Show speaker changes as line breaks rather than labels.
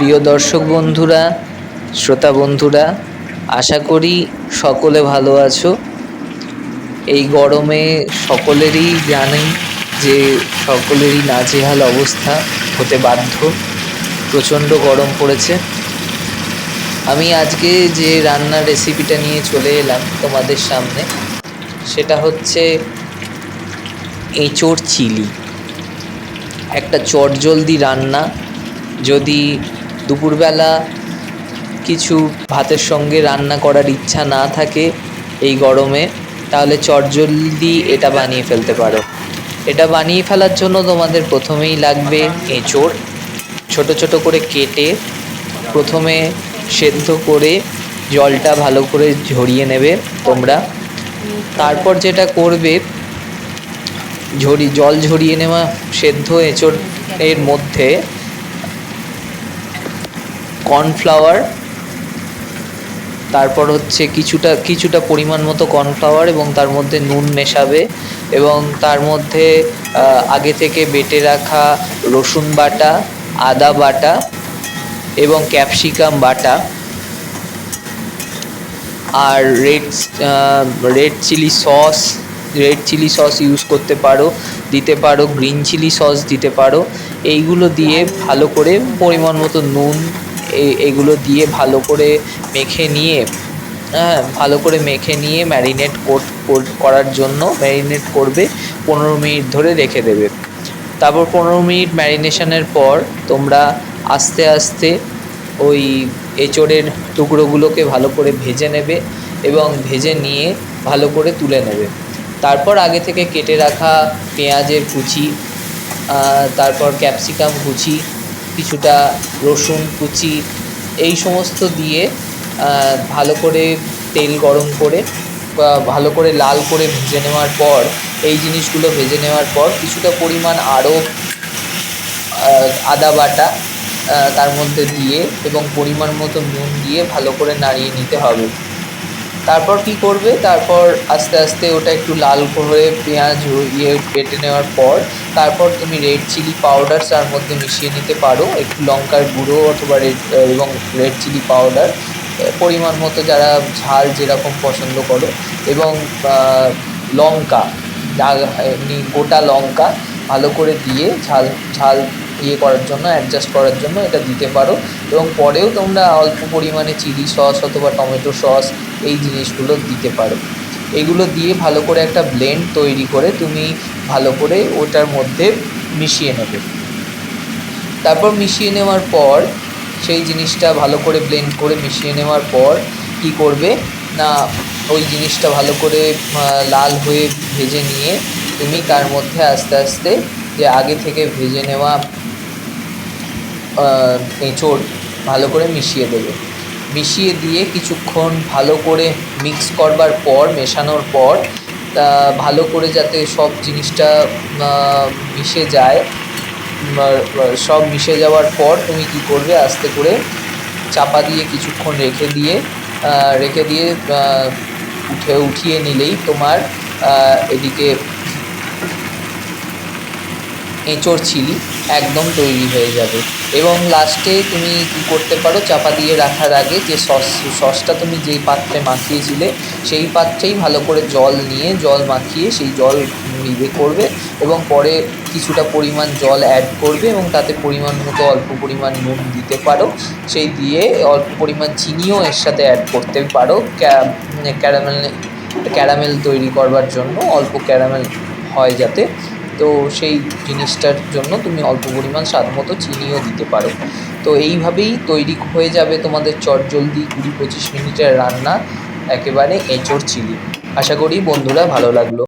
প্রিয় দর্শক বন্ধুরা, শ্রোতা বন্ধুরা, আশা করি সকলে ভালো আছো। এই গরমে সকলেরই জানেন যে সকলেরই নাজেহাল অবস্থা হতে বাধ্য। প্রচণ্ড গরম পড়েছে। আমি আজকে যে রান্নার রেসিপিটা নিয়ে চলে এলাম তোমাদের সামনে, সেটা হচ্ছে এঁচোড় চিলি। একটা চটজলদি রান্না। যদি দুপুরবেলা কিছু ভাতের সঙ্গে রান্না করার ইচ্ছা না থাকে এই গরমে, তাহলে চটজলদি এটা বানিয়ে ফেলতে পারো। এটা বানিয়ে ফেলার জন্য তোমাদের প্রথমেই লাগবে এঁচোড়। ছোট ছোট করে কেটে প্রথমে সেদ্ধ করে জলটা ভালো করে ঝরিয়ে নেবে তোমরা। তারপর যেটা করবে, জল ঝরিয়ে নেওয়া সেদ্ধ এঁচোড়ের মধ্যে কর্নফ্লাওয়ার, তারপর হচ্ছে কিছুটা পরিমাণ মতো কর্নফ্লাওয়ার এবং তার মধ্যে নুন মেশাবে এবং তার মধ্যে আগে থেকে বেটে রাখা রসুন বাটা, আদা বাটা এবং ক্যাপসিকাম বাটা আর রেড চিলি সস ইউজ করতে পারো, দিতে পারো গ্রিন চিলি সস দিতে পারো। এইগুলো দিয়ে ভালো করে পরিমাণ মতো নুন এগুলো দিয়ে ভালো করে মেখে নিয়ে ম্যারিনেট করার জন্য ম্যারিনেট করবে। 15 মিনিট ধরে রেখে দেবে। তারপর 15 মিনিট ম্যারিনেশনের পর তোমরা আস্তে আস্তে ওই এঁচোড়ের টুকরোগুলোকে ভালো করে ভেজে নেবে এবং ভেজে নিয়ে ভালো করে তুলে নেবে। তারপর আগে থেকে কেটে রাখা পেঁয়াজের কুচি, তারপর ক্যাপসিকাম কুচি, কিছুটা রসুন কুচি, এই সমস্ত দিয়ে ভালো করে তেল গরম করে ভালো করে লাল করে ভেজে নেওয়ার পর, এই জিনিসগুলো ভেজে নেওয়ার পর কিছুটা পরিমাণ আরও আদা বাটা তার মধ্যে দিয়ে এবং পরিমাণ মতো নুন দিয়ে ভালো করে নাড়িয়ে নিতে হবে। তারপর কি করবে, তারপর আস্তে আস্তে ওটা একটু লাল করে পেঁয়াজ বেটে নেওয়ার পর তারপর তুমি রেড চিলি পাউডার তার মধ্যে মিশিয়ে নিতে পারো, একটু লঙ্কার গুঁড়ো অথবা রেড চিলি পাউডার পরিমাণ মতো, যারা ঝাল যেরকম পছন্দ করো, এবং লঙ্কা, এমনি গোটা লঙ্কা ভালো করে দিয়ে ঝাল করার জন্য, অ্যাডজাস্ট করার জন্য এটা দিতে পারো। এবং পরেও তোমরা অল্প পরিমাণে চিলি সস অথবা টমেটো সস এই জিনিসগুলো দিতে পারো। এগুলো দিয়ে ভালো করে একটা ব্লেন্ড তৈরি করে তুমি ভালো করে ওটার মধ্যে মিশিয়ে নেবে। তারপর মিশিয়ে নেওয়ার পর সেই জিনিসটা ভালো করে ব্লেন্ড করে মিশিয়ে নেওয়ার পর কি করবে না, ওই জিনিসটা ভালো করে লাল হয়ে ভেজে নিয়ে তুমি তার মধ্যে আস্তে আস্তে যে আগে থেকে ভেজে নেওয়া এঁচোড় ভালো করে মিশিয়ে দেবে। মিশিয়ে দিয়ে কিছুক্ষণ ভালো করে মিক্স করবার পর, মেশানোর পর ভালো করে যাতে সব জিনিসটা মিশে যায়, সব মিশে যাওয়ার পর তুমি কি করবে, আস্তে করে চাপা দিয়ে কিছুক্ষণ রেখে দিয়ে উঠিয়ে নিলেই তোমার এদিকে এঁচোড় চিলি একদম তৈরি হয়ে যাবে। এবং লাস্টে তুমি কী করতে পারো, চাপা দিয়ে রাখার আগে যে সসটা তুমি যেই পাত্রে মাখিয়েছিলে সেই পাত্রেই ভালো করে জল মাখিয়ে সেই জল করবে এবং পরে কিছুটা পরিমাণ জল অ্যাড করবে এবং তাতে পরিমাণ মতো অল্প পরিমাণ নুন দিতে পারো। সেই দিয়ে অল্প পরিমাণ চিনিও এর সাথে অ্যাড করতে পারো, ক্যারামেল তৈরি করবার জন্য, অল্প ক্যারামেল হয় যাতে। তো সেই জিনিসটার জন্য তুমি অল্প পরিমাণ স্বাদ মতো চিনিও দিতে পারো। তো এইভাবেই তৈরি হয়ে যাবে তোমাদের চটজলদি 20-25 মিনিটের রান্না, একেবারে এঁচোড় চিলি। আশা করি বন্ধুরা ভালো লাগলো।